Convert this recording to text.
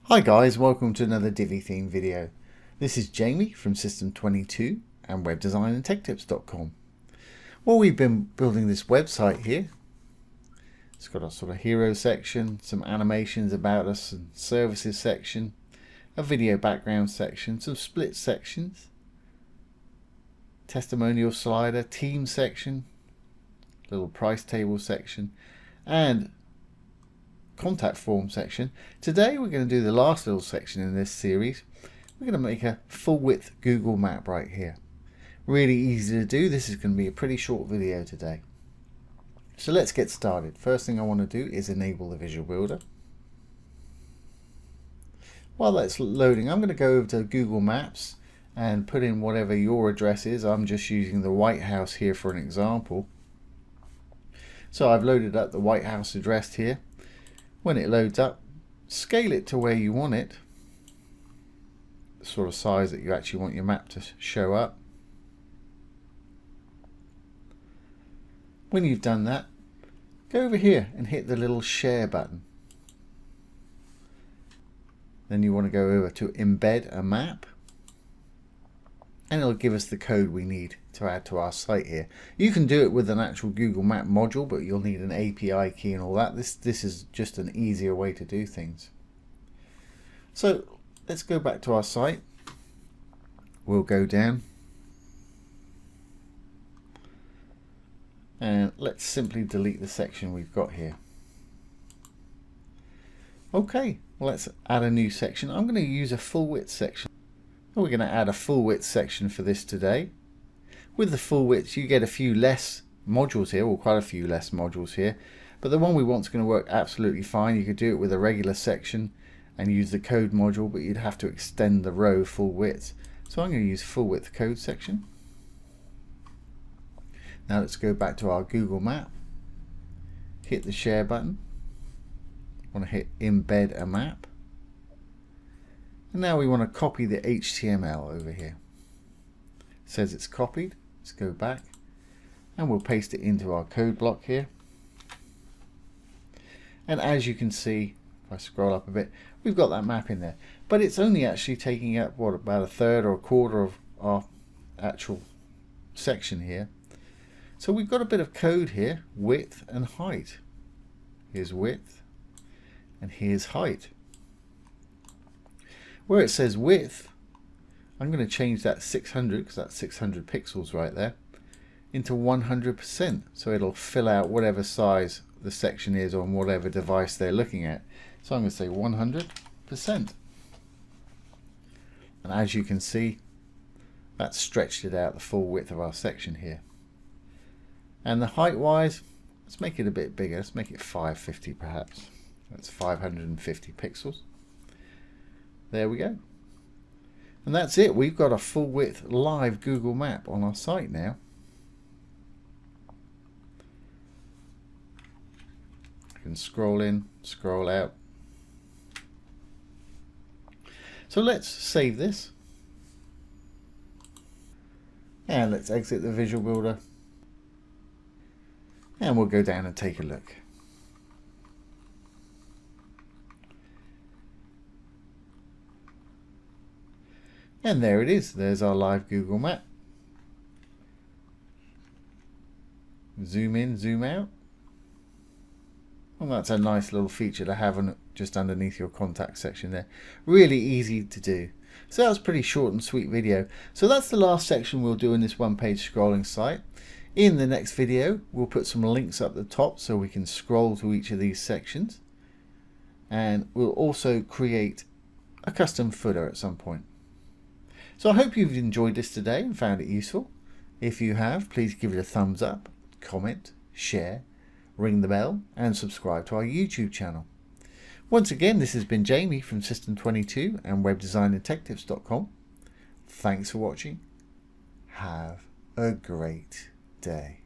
Hi guys, welcome to another Divi theme video. This is Jamie from System22 and webdesignandtechtips.com. Well, we've been building this website here. It's got a sort of hero section, some animations about us and services section, a video background section, some split sections, testimonial slider, team section, little price table section, and contact form section. Today we're going to do the last little section in this series. We're going to make a full width Google map right here. Really easy to do. This is going to be a pretty short video today. So let's get started. First thing I want to do is enable the Visual Builder. While that's loading, I'm going to go over to Google Maps and put in whatever your address is. I'm just using the White House here for an example. So I've loaded up the White House address here. When it loads up, scale it to where you want it, the sort of size that you actually want your map to show up. When you've done that, go over here and hit the little share button. Then you want to go over to embed a map, and it'll give us the code we need to add to our site here. You can do it with an actual Google Map module, but you'll need an API key and all that. This is just an easier way to do things. So let's go back to our site. We'll go down and let's simply delete the section we've got here. Okay, well, let's add a new section. I'm going to use a full width section. We're going to add a full width section for this today. With the full width, you get a few less modules here, or quite a few less modules here, but the one we want is going to work absolutely fine. You could do it with a regular section and use the code module, but you'd have to extend the row full width. So I'm going to use full width code section. Now let's go back to our Google Map, hit the share button, I want to hit embed a map. And now we want to copy the HTML over here. It says it's copied. Let's go back and we'll paste it into our code block here. And as you can see, if I scroll up a bit, we've got that map in there. But it's only actually taking up, what, about a third or a quarter of our actual section here. So we've got a bit of code here, width and height. Here's width and here's height. Where it says width, I'm going to change that 600, because that's 600 pixels right there, into 100%. So it'll fill out whatever size the section is on whatever device they're looking at. So I'm going to say 100%. And as you can see, that's stretched it out the full width of our section here. And the height wise, let's make it a bit bigger. Let's make it 550 perhaps. That's 550 pixels. There we go. And that's it. We've got a full width live Google Map on our site now. I can scroll in, scroll out. So let's save this. And let's exit the Visual Builder. And we'll go down and take a look. And there it is. There's our live Google Map. Zoom in, zoom out. Well, that's a nice little feature to have on just underneath your contact section there. Really easy to do. So that was a pretty short and sweet video. So that's the last section we'll do in this one-page scrolling site. In the next video, we'll put some links up the top so we can scroll to each of these sections. And we'll also create a custom footer at some point. So I hope you've enjoyed this today and found it useful. If you have, please give it a thumbs up, comment, share, ring the bell, and subscribe to our YouTube channel. Once again, this has been Jamie from System22 and webdesignandtechtips.com. Thanks for watching. Have a great day.